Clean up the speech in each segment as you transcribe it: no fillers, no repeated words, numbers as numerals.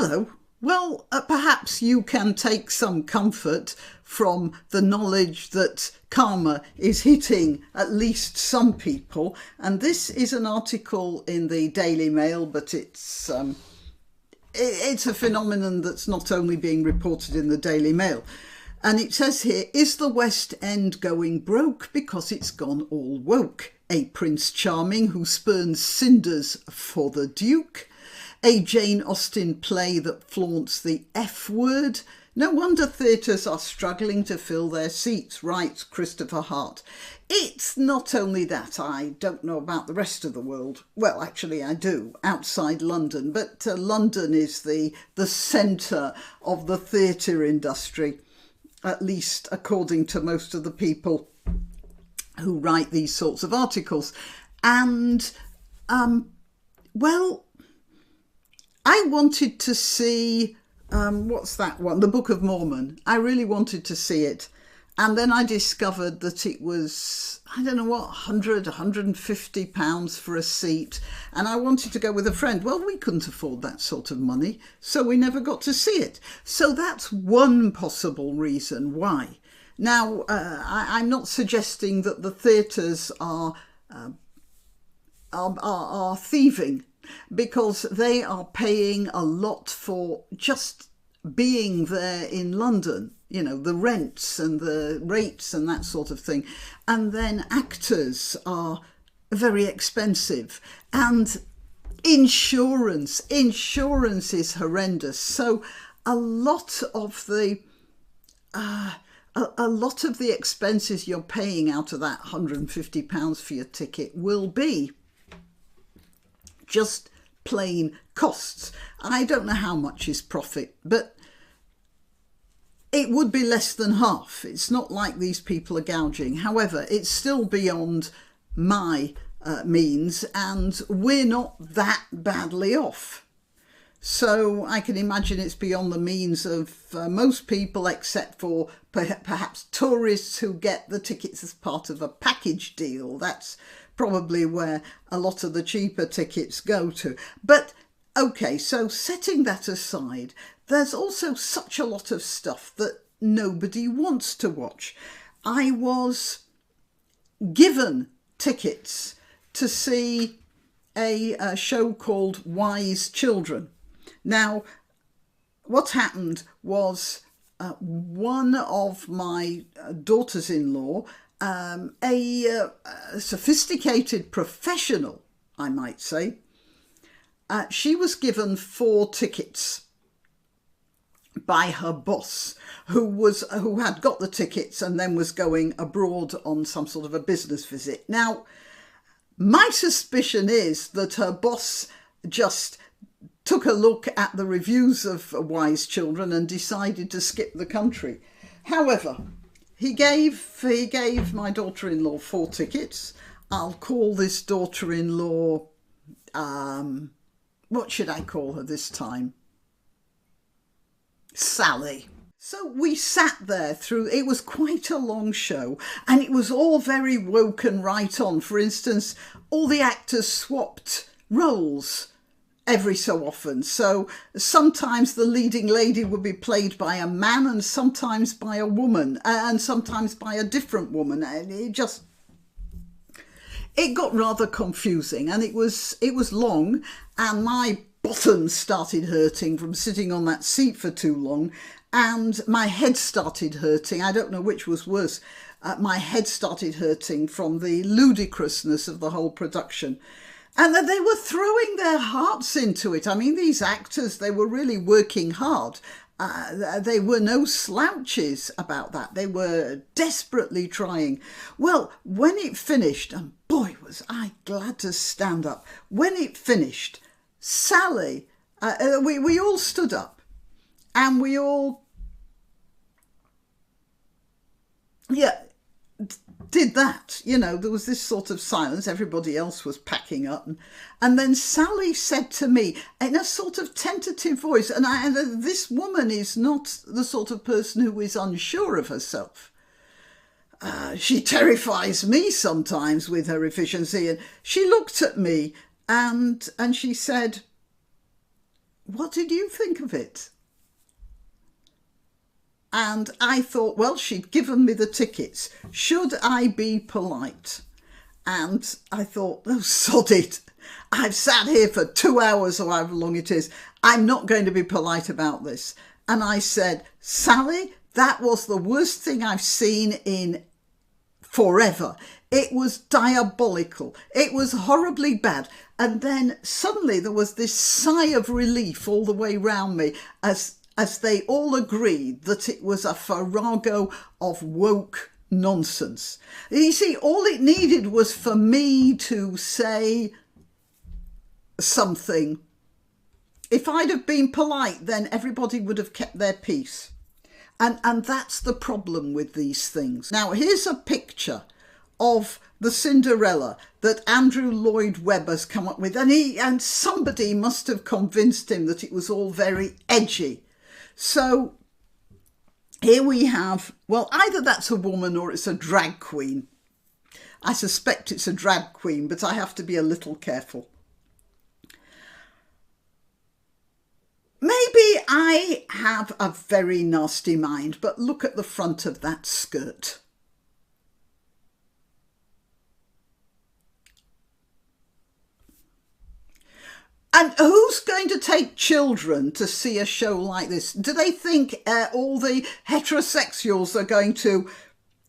Hello. Well, perhaps you can take some comfort from the knowledge that karma is hitting at least some people. And this is an article in the Daily Mail, but it's a phenomenon that's not only being reported in the Daily Mail. And it says here, is the West End going broke because it's gone all woke? A Prince Charming who spurns cinders for the Duke. A Jane Austen play that flaunts the F word. No wonder theatres are struggling to fill their seats, writes Christopher Hart. It's not only that. I don't know about the rest of the world. Well, actually I do, outside London. But London is the centre of the theatre industry, at least according to most of the people who write these sorts of articles. And, well, I wanted to see, what's that one? The Book of Mormon. I really wanted to see it. And then I discovered that it was, I don't know what, £150 for a seat. And I wanted to go with a friend. Well, we couldn't afford that sort of money, so we never got to see it. So that's one possible reason why. Now, I'm not suggesting that the theatres are thieving, because they are paying a lot for just being there in London, you know, the rents and the rates and that sort of thing. And then actors are very expensive, and insurance is horrendous. So a lot of the expenses you're paying out of that £150 for your ticket will be just plain costs. I don't know how much is profit, but it would be less than half. It's not like these people are gouging. However, it's still beyond my means, and we're not that badly off. So I can imagine it's beyond the means of most people, except for perhaps tourists who get the tickets as part of a package deal. That's probably where a lot of the cheaper tickets go to. But okay, so setting that aside, there's also such a lot of stuff that nobody wants to watch. I was given tickets to see a show called Wise Children. Now, what happened was one of my daughters-in-law, a sophisticated professional, I might say, she was given 4 tickets by her boss, who had got the tickets and then was going abroad on some sort of a business visit. Now, my suspicion is that her boss just took a look at the reviews of Wise Children and decided to skip the country. However, he gave my daughter-in-law 4 tickets. I'll call this daughter-in-law, what should I call her this time? Sally. So we sat there through, it was quite a long show, and it was all very woke and right on. For instance, all the actors swapped roles every so often. So sometimes the leading lady would be played by a man, and sometimes by a woman, and sometimes by a different woman. And it got rather confusing, and it was long, and my bottom started hurting from sitting on that seat for too long, and my head started hurting. I don't know which was worse. My head started hurting from the ludicrousness of the whole production. And that they were throwing their hearts into it. I mean, these actors, they were really working hard. They were no slouches about that. They were desperately trying. Well, when it finished, and boy, was I glad to stand up. When it finished, Sally, we all stood up, and we all, did that. You know, there was this sort of silence. Everybody else was packing up. And then Sally said to me in a sort of tentative voice, and this woman is not the sort of person who is unsure of herself. She terrifies me sometimes with her efficiency. And she looked at me and she said, What did you think of it? And I thought, well, she'd given me the tickets. Should I be polite? And I thought, oh, sod it. I've sat here for 2 hours or however long it is. I'm not going to be polite about this. And I said, Sally, that was the worst thing I've seen in forever. It was diabolical. It was horribly bad. And then suddenly there was this sigh of relief all the way round me as they all agreed that it was a farrago of woke nonsense. You see, all it needed was for me to say something. If I'd have been polite, then everybody would have kept their peace. And that's the problem with these things. Now, here's a picture of the Cinderella that Andrew Lloyd Webber's come up with. And somebody must have convinced him that it was all very edgy. So here we have, well, either that's a woman or it's a drag queen. I suspect it's a drag queen, but I have to be a little careful. Maybe I have a very nasty mind, but look at the front of that skirt. And who's going to take children to see a show like this? Do they think all the heterosexuals are going to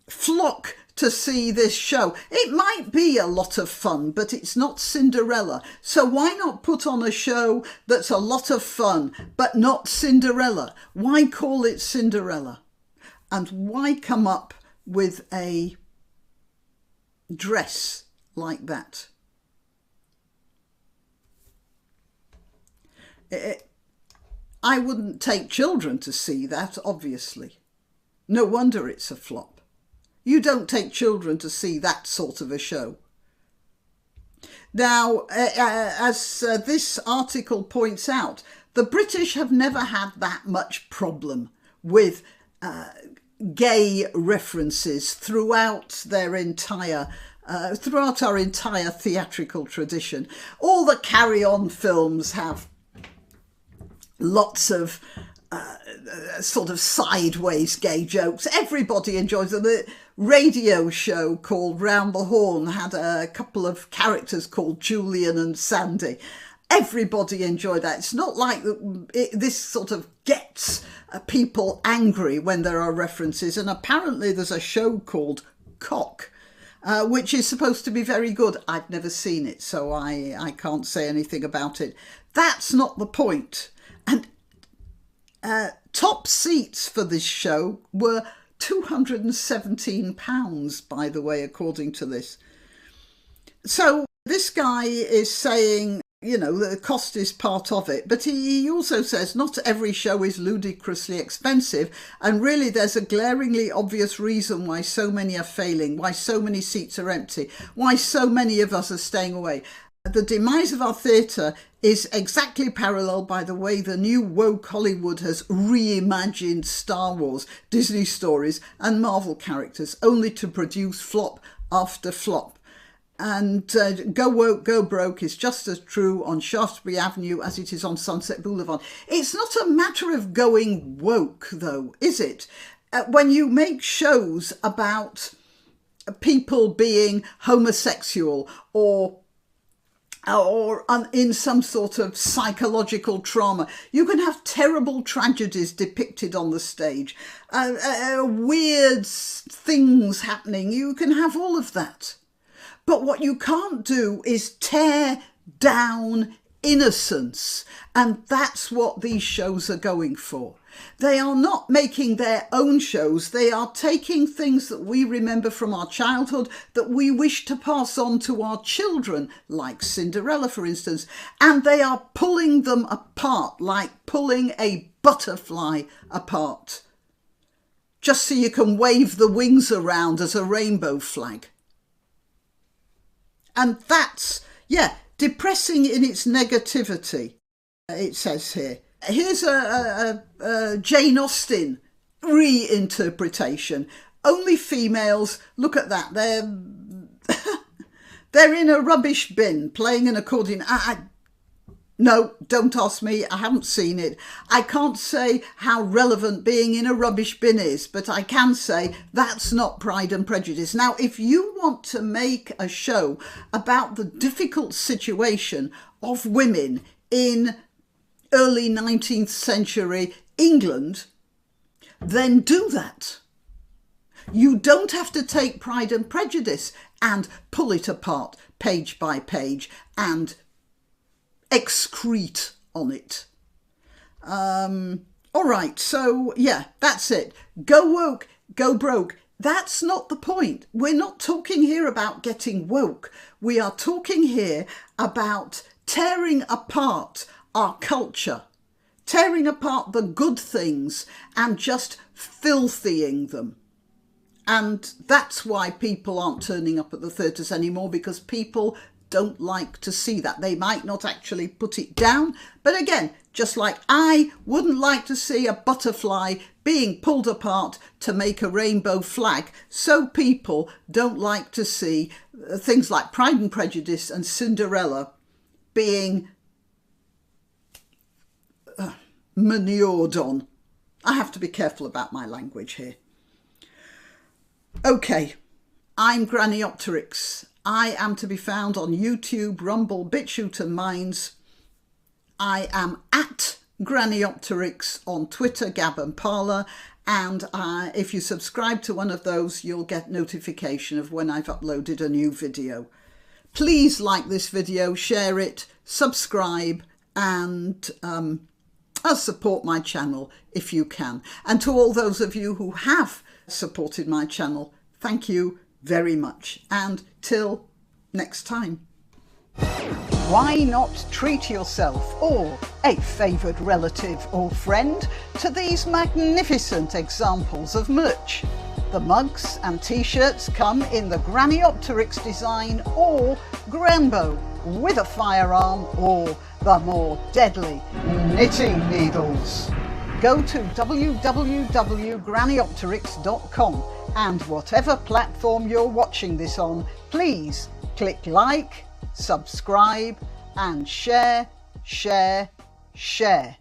flock to see this show? It might be a lot of fun, but it's not Cinderella. So why not put on a show that's a lot of fun, but not Cinderella? Why call it Cinderella? And why come up with a dress like that? I wouldn't take children to see that, obviously. No wonder it's a flop. You don't take children to see that sort of a show. Now, as this article points out, the British have never had that much problem with gay references throughout our entire theatrical tradition. All the Carry-On films have lots of sort of sideways gay jokes. Everybody enjoys them. The radio show called Round the Horn had a couple of characters called Julian and Sandy. Everybody enjoyed that. It's not like this sort of gets people angry when there are references. And apparently there's a show called Cock, which is supposed to be very good. I've never seen it, so I can't say anything about it. That's not the point. And top seats for this show were £217, by the way, according to this. So this guy is saying, you know, the cost is part of it. But he also says not every show is ludicrously expensive. And really, there's a glaringly obvious reason why so many are failing, why so many seats are empty, why so many of us are staying away. The demise of our theatre is exactly paralleled by the way the new woke Hollywood has reimagined Star Wars, Disney stories and Marvel characters, only to produce flop after flop. And go woke, go broke is just as true on Shaftesbury Avenue as it is on Sunset Boulevard. It's not a matter of going woke, though, is it? When you make shows about people being homosexual or in some sort of psychological trauma. You can have terrible tragedies depicted on the stage, weird things happening. You can have all of that. But what you can't do is tear down innocence. And that's what these shows are going for. They are not making their own shows. They are taking things that we remember from our childhood that we wish to pass on to our children, like Cinderella, for instance, and they are pulling them apart, like pulling a butterfly apart, just so you can wave the wings around as a rainbow flag. And that's, depressing in its negativity, it says here. Here's a Jane Austen reinterpretation. Only females, look at that, they're in a rubbish bin playing an accordion. No, don't ask me. I haven't seen it. I can't say how relevant being in a rubbish bin is, but I can say that's not Pride and Prejudice. Now, if you want to make a show about the difficult situation of women in early 19th century England, then do that. You don't have to take Pride and Prejudice and pull it apart page by page and excrete on it. All right, so yeah, that's it. Go woke, go broke. That's not the point. We're not talking here about getting woke. We are talking here about tearing apart our culture, tearing apart the good things and just filthying them. And that's why people aren't turning up at the theatres anymore, because people don't like to see that. They might not actually put it down, but again, just like I wouldn't like to see a butterfly being pulled apart to make a rainbow flag, so people don't like to see things like Pride and Prejudice and Cinderella being manured on. I have to be careful about my language here. Okay, I'm Granniopteryx. I am to be found on YouTube, Rumble, BitChute and Minds. I am at Granniopteryx on Twitter, Gab and Parler. And if you subscribe to one of those, you'll get notification of when I've uploaded a new video. Please like this video, share it, subscribe, and support my channel if you can. And to all those of you who have supported my channel, thank you very much. And till next time. Why not treat yourself or a favoured relative or friend to these magnificent examples of merch? The mugs and t-shirts come in the Granniopteryx design or Granbo with a firearm or the more deadly knitting needles. Go to www.granniopteryx.com and whatever platform you're watching this on, please click like, subscribe and share, share, share.